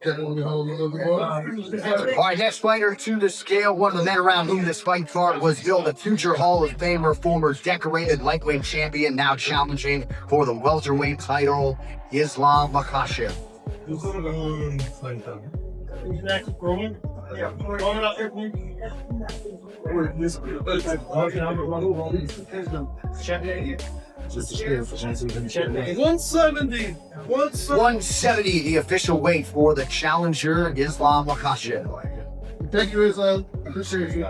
All right, next fighter to the scale. One of the men around whom this fight card was built, a future Hall of Famer, former decorated lightweight champion, now challenging for the welterweight title, Islam Makhachev. $170. 170, the official weight for the challenger, Islam Makhachev. Thank you, Islam. Appreciate you.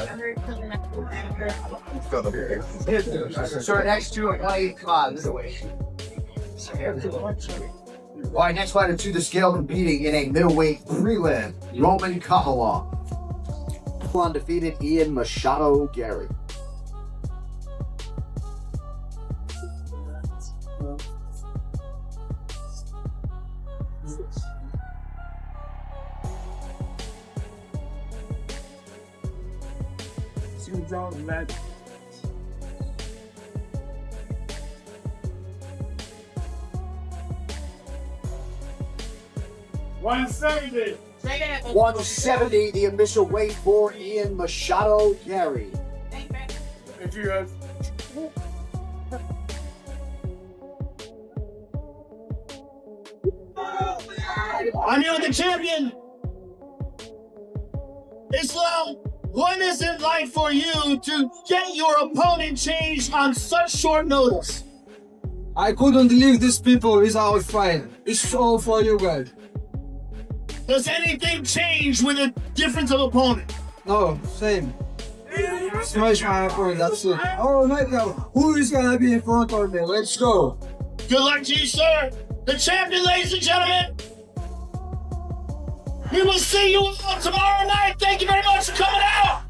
So next to a fight, this way. All right, next fighter to the scale, competing in a middleweight prelim, Roman Kahala. Undefeated Ian Machado Garry. See what's wrong with that. $170. 170, the official weight for Ian Machado Garry. Thank you, guys. I'm here with the champion. Islam, what is it like for you to get your opponent changed on such short notice? I couldn't leave these people without fight. It's all for you guys. Does anything change with a difference of opponent? No, same. Smash my opponent, that's it. Oh my god, who is gonna be in front of me? Let's go. Good luck to you, sir. The champion, ladies and gentlemen. We will see you all tomorrow night. Thank you very much for coming out.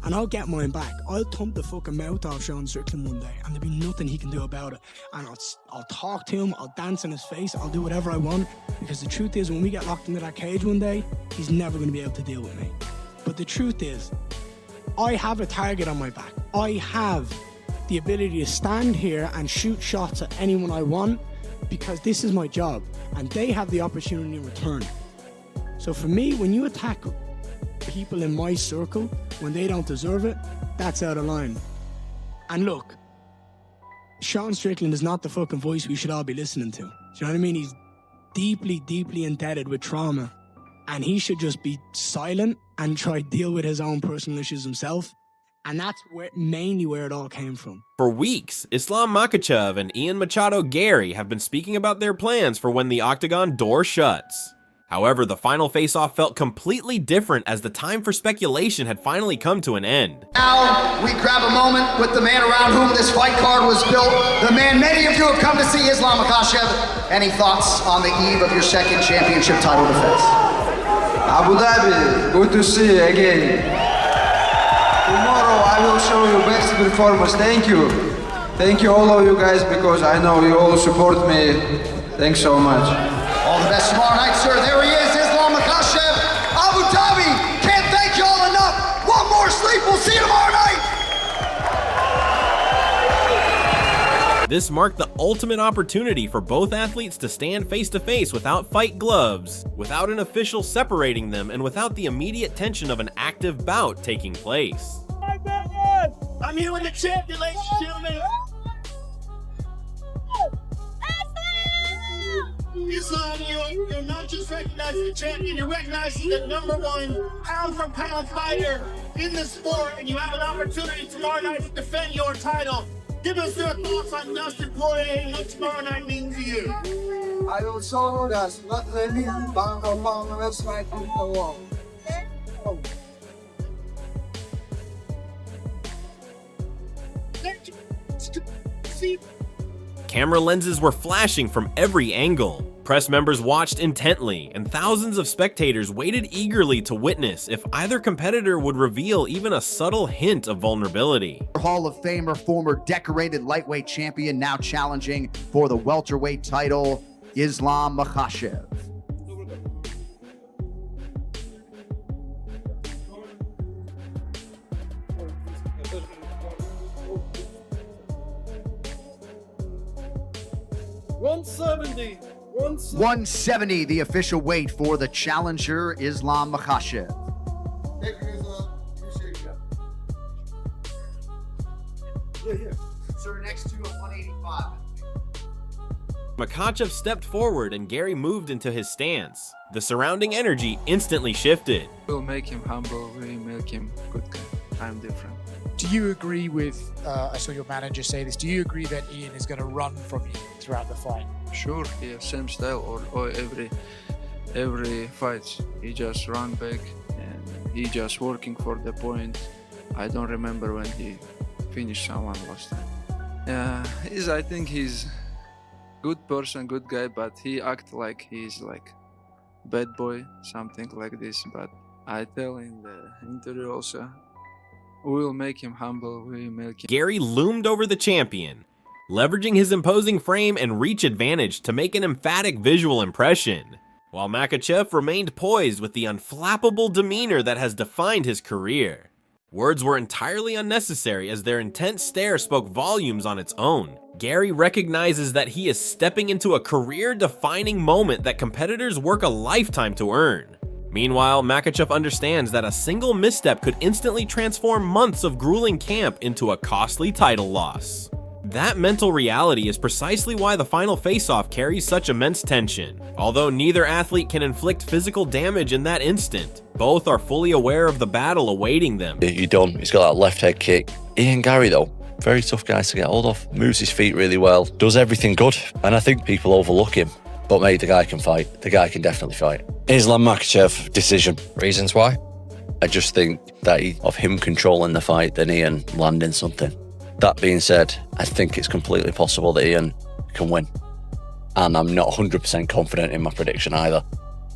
And I'll get mine back. I'll thump the fucking mouth off Sean Strickland one day, and there'll be nothing he can do about it. And I'll talk to him, I'll dance in his face, I'll do whatever I want, because the truth is, when we get locked into that cage one day, he's never going to be able to deal with me. But the truth is, I have a target on my back. I have the ability to stand here and shoot shots at anyone I want, because this is my job, and they have the opportunity in return. So for me, when you attack people in my circle when they don't deserve it, that's out of line. And look, Sean Strickland is not the fucking voice we should all be listening to. Do you know what I mean? He's deeply, deeply indebted with trauma, and he should just be silent and try to deal with his own personal issues himself. And that's mainly where it all came from. For weeks, Islam Makhachev and Ian Machado Garry have been speaking about their plans for when the octagon door shuts. However, the final face-off felt completely different as the time for speculation had finally come to an end. Now, we grab a moment with the man around whom this fight card was built, the man many of you have come to see, Islam Makhachev. Any thoughts on the eve of your second championship title defense? Abu Dhabi, good to see you again. Tomorrow I will show you best performance. Thank you. Thank you all of you guys, because I know you all support me. Thanks so much. All the best tomorrow night, sir. There he is, Islam Makhachev. Abu Dhabi, can't thank you all enough. One more sleep, we'll see you tomorrow night. This marked the ultimate opportunity for both athletes to stand face to face without fight gloves, without an official separating them, and without the immediate tension of an active bout taking place. I'm here with the champion, ladies and gentlemen. Islam, you're not just recognizing the champion, you're recognizing the #1 pound-for-pound fighter in the sport, and you have an opportunity tomorrow night to defend your title. Give us your thoughts on Dustin Poirier and what tomorrow night means to you. I will show you that not really bang let's fight on the wall. Camera lenses were flashing from every angle. Press members watched intently, and thousands of spectators waited eagerly to witness if either competitor would reveal even a subtle hint of vulnerability. Hall of Famer, former decorated lightweight champion, now challenging for the welterweight title, Islam Makhachev. $170. 170, the official weight for the challenger, Islam Makhachev. Thank you, Islam. Appreciate you. Sir, next to 185. Makhachev stepped forward and Garry moved into his stance. The surrounding energy instantly shifted. We'll make him humble, we'll make him good guy. I'm different. Do you agree with, I saw your manager say this, do you agree that Ian is going to run from you throughout the fight? Sure, he has same style or every fight. He just run back and he just working for the point. I don't remember when he finished someone last time. I think he's good person, good guy, but he act like he's like bad boy, something like this. But I tell in the interview also, we'll make him humble, we'll make him... Garry loomed over the champion, leveraging his imposing frame and reach advantage to make an emphatic visual impression, while Makhachev remained poised with the unflappable demeanor that has defined his career. Words were entirely unnecessary as their intense stare spoke volumes on its own. Garry recognizes that he is stepping into a career-defining moment that competitors work a lifetime to earn. Meanwhile, Makhachev understands that a single misstep could instantly transform months of grueling camp into a costly title loss. That mental reality is precisely why the final face-off carries such immense tension. Although neither athlete can inflict physical damage in that instant, both are fully aware of the battle awaiting them. You're done. He's got that left head kick. Ian Garry, though, very tough guy to get hold of. Moves his feet really well. Does everything good. And I think people overlook him. But mate, the guy can fight. The guy can definitely fight. Islam Makhachev, decision. Reasons why? I just think that of him controlling the fight than Ian landing something. That being said, I think it's completely possible that Ian can win. And I'm not 100% confident in my prediction either.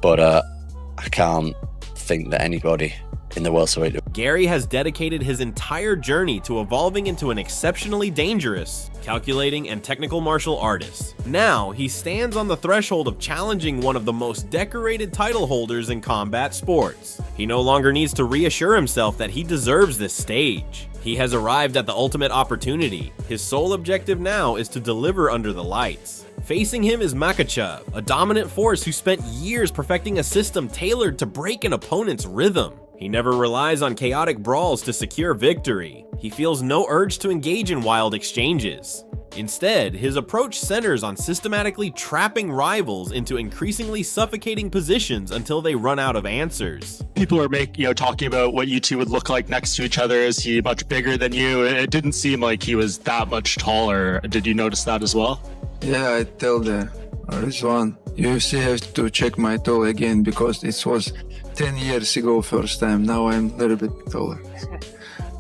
But I can't think that anybody in the welterweight. Garry has dedicated his entire journey to evolving into an exceptionally dangerous, calculating, and technical martial artist. Now, he stands on the threshold of challenging one of the most decorated title holders in combat sports. He no longer needs to reassure himself that he deserves this stage. He has arrived at the ultimate opportunity. His sole objective now is to deliver under the lights. Facing him is Makhachev, a dominant force who spent years perfecting a system tailored to break an opponent's rhythm. He never relies on chaotic brawls to secure victory. He feels no urge to engage in wild exchanges. Instead, his approach centers on systematically trapping rivals into increasingly suffocating positions until they run out of answers. People are talking about what you two would look like next to each other. Is he much bigger than you? It didn't seem like he was that much taller. Did you notice that as well? Yeah, I tell the Rizwan, UFC has to check my tall again because it was 10 years ago first time. Now I'm a little bit taller.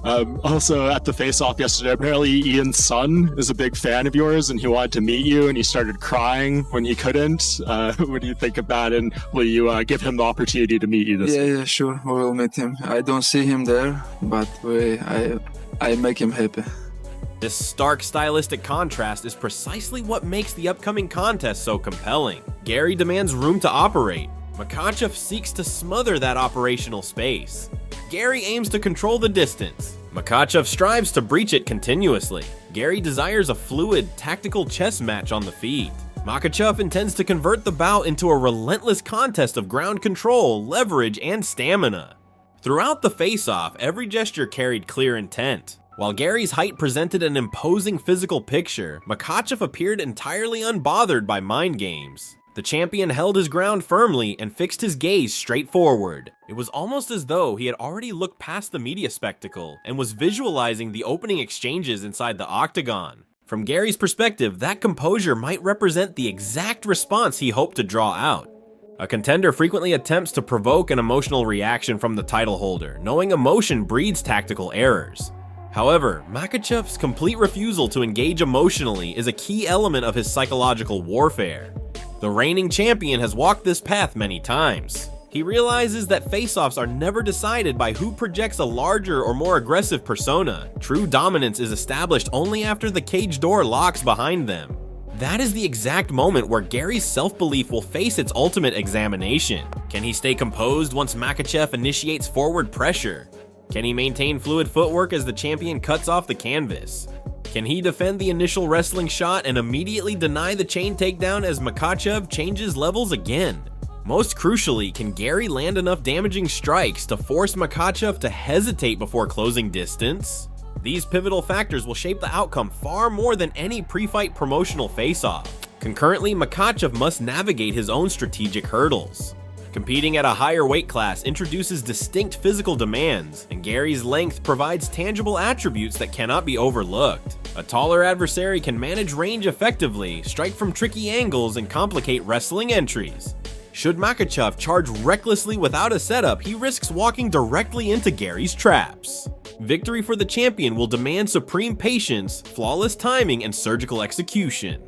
Also, at the face-off yesterday, apparently Ian's son is a big fan of yours and he wanted to meet you and he started crying when he couldn't. What do you think of that, and will you give him the opportunity to meet you this week? Yeah, sure, we will meet him. I don't see him there, but I make him happy. This stark stylistic contrast is precisely what makes the upcoming contest so compelling. Garry demands room to operate. Makhachev seeks to smother that operational space. Garry aims to control the distance. Makhachev strives to breach it continuously. Garry desires a fluid, tactical chess match on the feet. Makhachev intends to convert the bout into a relentless contest of ground control, leverage, and stamina. Throughout the face-off, every gesture carried clear intent. While Garry's height presented an imposing physical picture, Makhachev appeared entirely unbothered by mind games. The champion held his ground firmly and fixed his gaze straight forward. It was almost as though he had already looked past the media spectacle and was visualizing the opening exchanges inside the octagon. From Garry's perspective, that composure might represent the exact response he hoped to draw out. A contender frequently attempts to provoke an emotional reaction from the title holder, knowing emotion breeds tactical errors. However, Makhachev's complete refusal to engage emotionally is a key element of his psychological warfare. The reigning champion has walked this path many times. He realizes that face-offs are never decided by who projects a larger or more aggressive persona. True dominance is established only after the cage door locks behind them. That is the exact moment where Garry's self-belief will face its ultimate examination. Can he stay composed once Makhachev initiates forward pressure? Can he maintain fluid footwork as the champion cuts off the canvas? Can he defend the initial wrestling shot and immediately deny the chain takedown as Makhachev changes levels again? Most crucially, can Garry land enough damaging strikes to force Makhachev to hesitate before closing distance? These pivotal factors will shape the outcome far more than any pre-fight promotional face-off. Concurrently, Makhachev must navigate his own strategic hurdles. Competing at a higher weight class introduces distinct physical demands, and Garry's length provides tangible attributes that cannot be overlooked. A taller adversary can manage range effectively, strike from tricky angles, and complicate wrestling entries. Should Makhachev charge recklessly without a setup, he risks walking directly into Garry's traps. Victory for the champion will demand supreme patience, flawless timing, and surgical execution.